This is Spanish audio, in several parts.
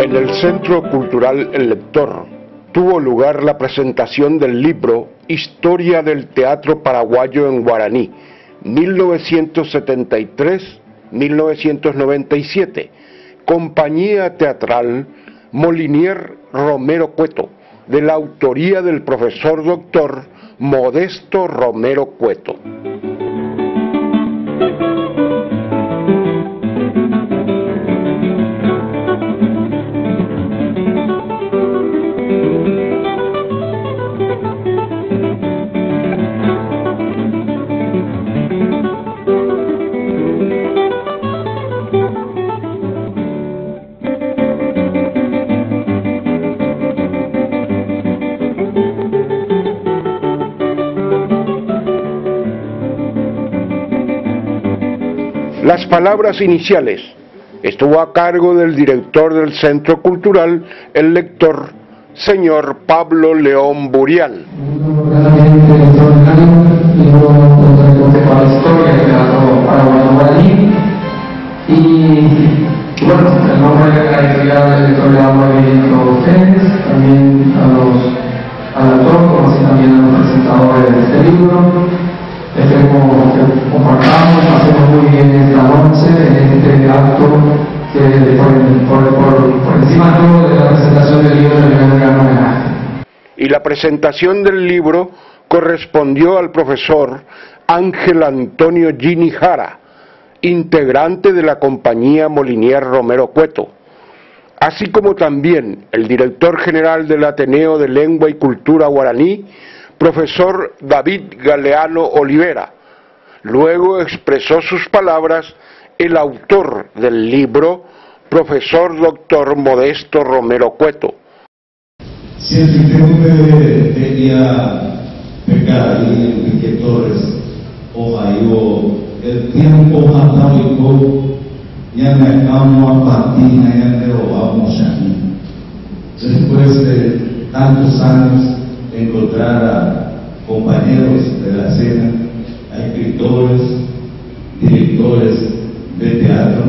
En el Centro Cultural El Lector tuvo lugar la presentación del libro Historia del Teatro Paraguayo en Guaraní, 1973-1997, Compañía Teatral Molinier Romero Cueto, de la autoría del profesor doctor Modesto Romero Cueto. Las palabras iniciales estuvo a cargo del director del Centro Cultural El Lector, señor Pablo León Burial. Realmente extraordinario, para la historia del teatro paraguayo Guaraní. Y bueno, el nombre de la editorial le damos agradecimiento a ustedes, también al autor, como así también a los presentadores de este libro. Esperemos que compartamos, hacemos muy bien esta noche, en este acto que por encima de todo de la presentación del libro del gran homenaje. Y la presentación del libro correspondió al profesor Ángel Antonio Gini Jara, integrante de la Compañía Molinier Romero Cueto, así como también el director general del Ateneo de Lengua y Cultura Guaraní, profesor David Galeano Olivera. Luego expresó sus palabras el autor del libro, profesor doctor Modesto Romero Cueto. Si el sistema tenía pecado y inquietores, ojalá el tiempo atávico ya me acabo a patina, ya me lo vamos a mí. Después de tantos años, encontrar a compañeros de la escena, a escritores, directores de teatro,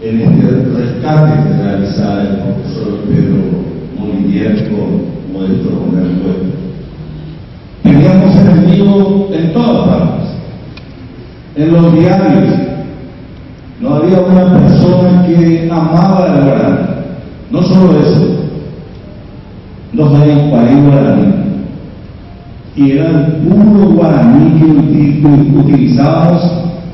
en este rescate que realizaba el profesor Pedro Molinier con Modesto Romero Cueto. Teníamos enemigos en todas partes, en los diarios. No había una persona que amaba el Guaraní. No solo eso, nos había un país guaraní y era el puro guaraní que utilizábamos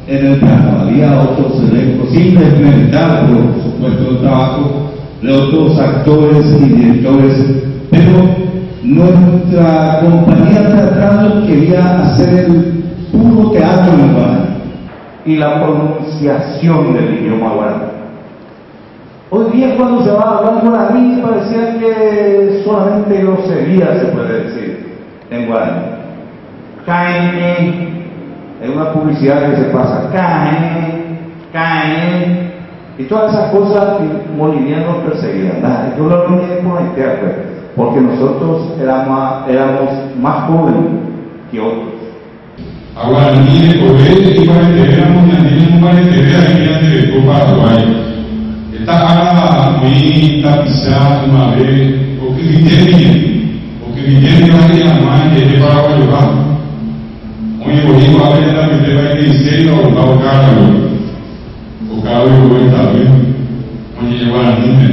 en el teatro. Había otros elencos, sin desmeritar, por supuesto, el trabajo de otros actores y directores, pero nuestra compañía teatral quería hacer el puro teatro en guaraní y la pronunciación del idioma guaraní. Hoy día cuando se va a hablar guaraní parecía que solamente grosería se puede decir en guaraní. Caen, es una publicidad que se pasa, caen, y todas esas cosas que Molinier nos perseguía. Yo lo olvidé por la izquierda, porque nosotros éramos más jóvenes que otros. A Guaraní de poder y parecer, un parecer aquí ante el Paraguay. Esta área muy tapizada una vez, porque Guillermo va a llamar y es para ayudar. Muy bonito, a ver, también te va a decir, o va a buscar o cada uno está bien. Muy llevar a niña.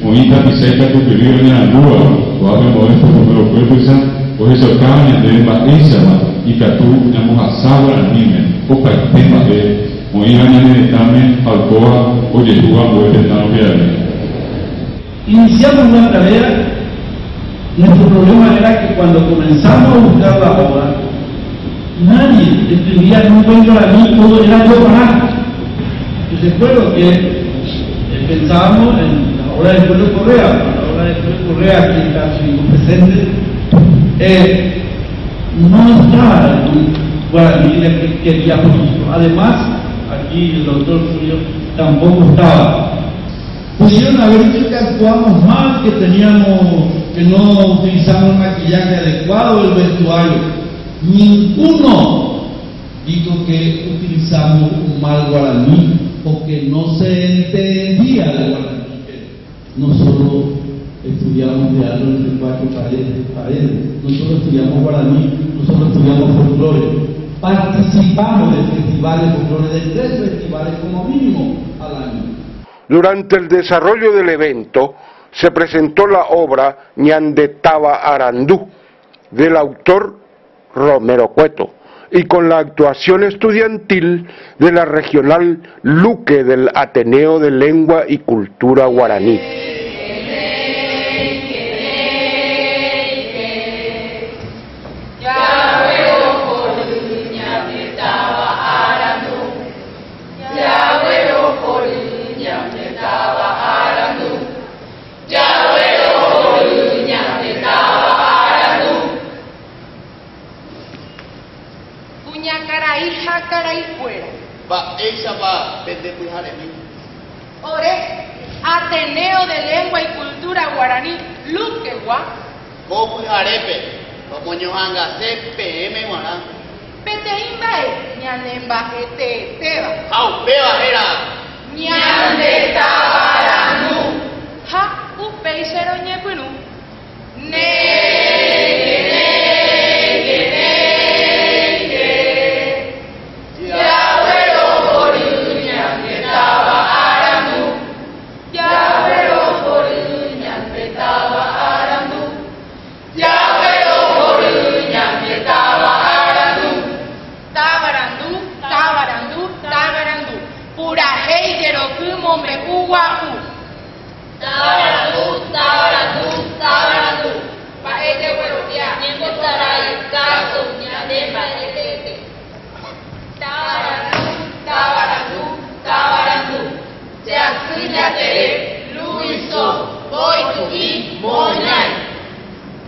Muy tapizada que vive en la rua, o a ver, Modesto Romero Cueto, o eso cambia de esa, y que tú, digamos, a sábado a niña, o para que te pase. Muy también Alcoa, oye, tú vas a poder estar Iniciamos una tarea. Nuestro problema era que cuando comenzamos a buscar la obra, nadie escribía en un buen guaraní, todo era yo para. Yo recuerdo que pensábamos en la obra de Pueblo Correa, que está presente, no estaba un guaraní que queríamos nosotros. Además, aquí el doctor suyo tampoco estaba. Pusieron a ver que actuamos mal, que no utilizamos el maquillaje adecuado, el vestuario. Ninguno dijo que utilizamos un mal guaraní o que no se entendía el guaraní. no solo estudiamos teatro entre cuatro paredes, no solo estudiamos guaraní, no solo estudiamos folclore, participamos de festivales folclore, de 3 festivales como mínimo al año. Durante el desarrollo del evento se presentó la obra Ñandetaba Arandú, del autor Romero Cueto, y con la actuación estudiantil de la regional Luque del Ateneo de Lengua y Cultura Guaraní. Ore, Ateneo de Lengua y Cultura Guaraní, Luquegua. Boku Arepe, como Ñohanga CPM Guarán. Peteimbae, Ñanemba Teba. Au, Beba Era. Ñandetaba Arandú. Ja, Upeisero Ñecuenú.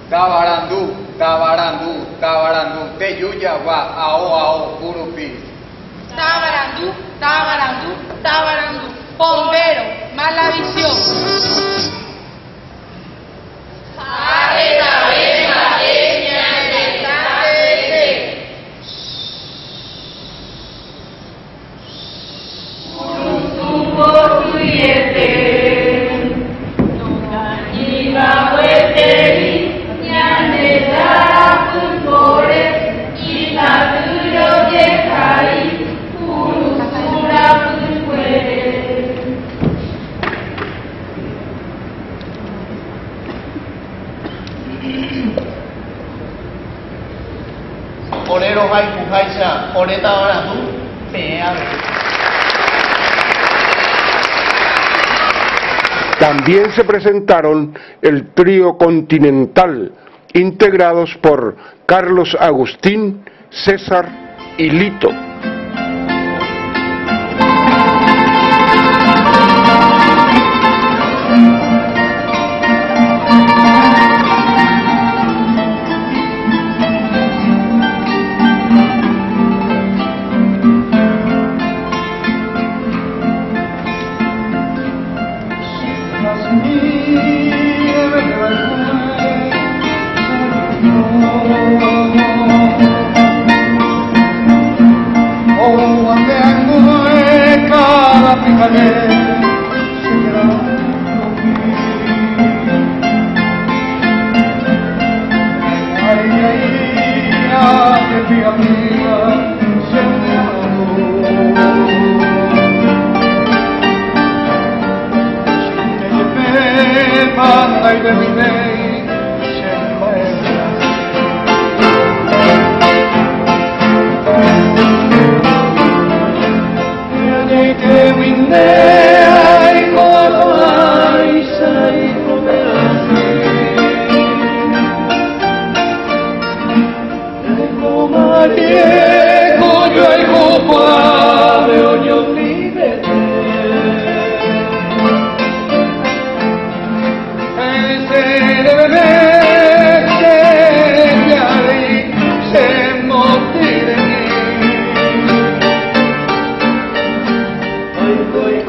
Tabarandú, Tabarandú, Tabarandú, Teyuyagua, Ao, Curupi. Tabarandú, Tabarandú, Tabarandú, Bombero, mala visión. Orero Haiku Haisha, Oreta Barandú, Pea. También se presentaron el trío Continental, integrados por Carlos Agustín, César y Lito. Hoy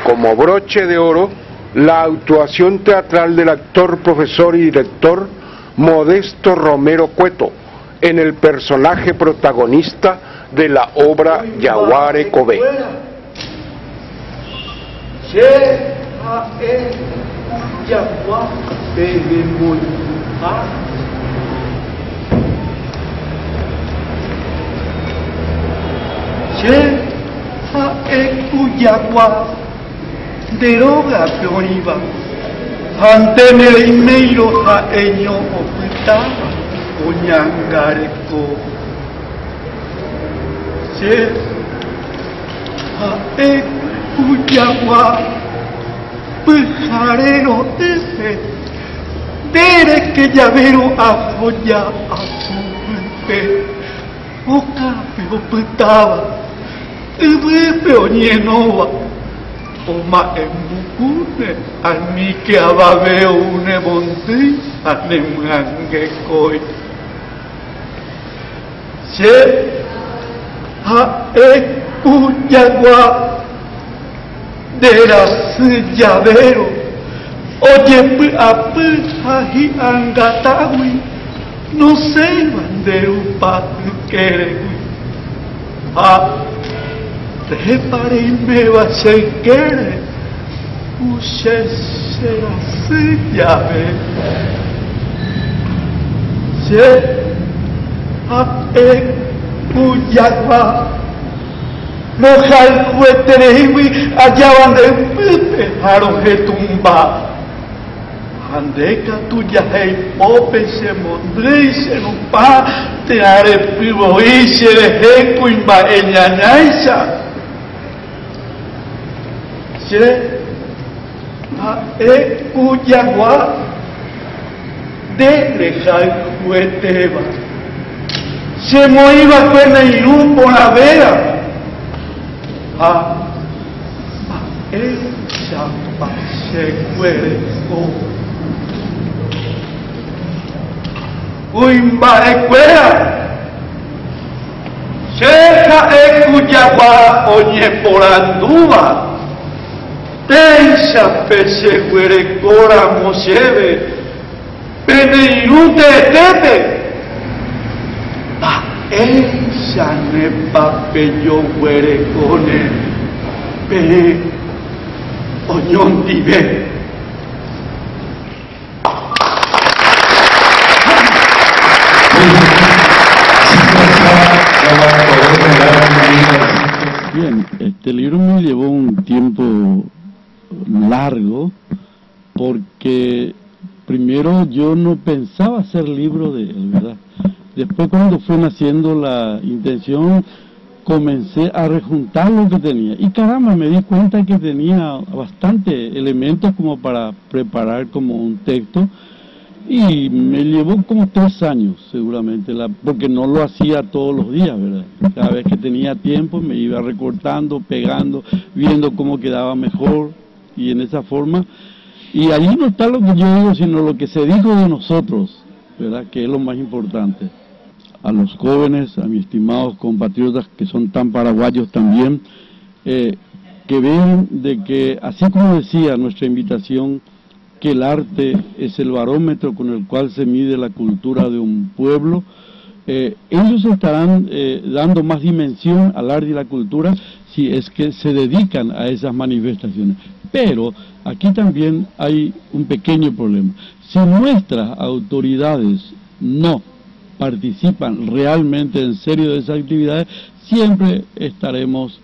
Como broche de oro, la actuación teatral del actor, profesor y director Modesto Romero Cueto en el personaje protagonista de la obra Yaguare Cobé. Deroga peoriba, ante meiro haeño opitaba, oñangareko. Se hae cuyagua, pujarero ese, dere que llavero apoya a su pe, oca peopitaba, peoñenova. Oma embukune, ani que ababeo une bondi, anemgange koi. Se ha uyagua de la llavero, oye apu ahi angatawi, no se banderu patu keregui. Ha Repare me va a seguir, usted será su llave. Se ha cuyagua, mojal cueterewi, allá van de pepe, aroje tumba. Andeca tuya hei pope se mondre se no pa, te are pivo y se deje cuimba eñañaisa. Se ha cuyagua de lejar cueteba. Se moiba con el lumbo la vera. Ha esa pase cuerpo. Uimba escuela. Seja cuyagua oñe por anduva. Tensa pese huerecora moseve, peneirute tepe. Pa esa ne papello huerecone, pe oñón tibe. Bien, este libro me llevó un tiempo largo porque primero yo no pensaba hacer libro de él, ¿verdad? Después cuando fue naciendo la intención comencé a rejuntar lo que tenía y caramba me di cuenta que tenía bastante elementos como para preparar como un texto Y me llevó como 3 años seguramente, porque no lo hacía todos los días, ¿verdad? Cada vez que tenía tiempo me iba recortando, pegando, viendo cómo quedaba mejor y en esa forma. Y allí no está lo que yo digo, sino lo que se dijo de nosotros, ¿verdad? Que es lo más importante. A los jóvenes, a mis estimados compatriotas que son tan paraguayos también, que vean de que, así como decía nuestra invitación, que el arte es el barómetro con el cual se mide la cultura de un pueblo, ellos estarán dando más dimensión al arte y la cultura si es que se dedican a esas manifestaciones. Pero aquí también hay un pequeño problema. Si nuestras autoridades no participan realmente en serio de esas actividades, siempre estaremos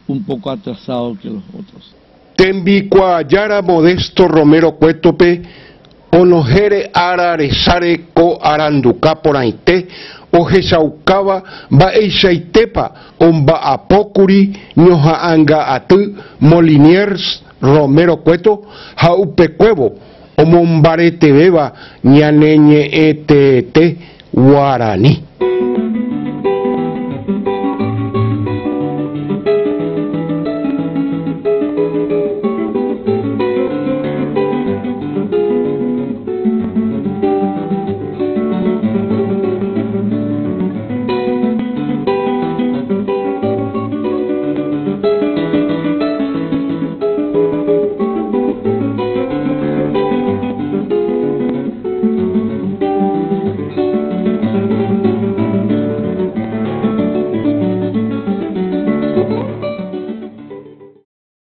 un poco atrasados que los otros. Tembicuayara Modesto Romero Cuetope, onojere araresare ko aranduka poraite, ojesaucaba baeixaitepa, omba apokuri, ñoja anga atu, Moliniers Romero Cueto, jaupecuevo, omombarete beba, ñaneñe etete guaraní.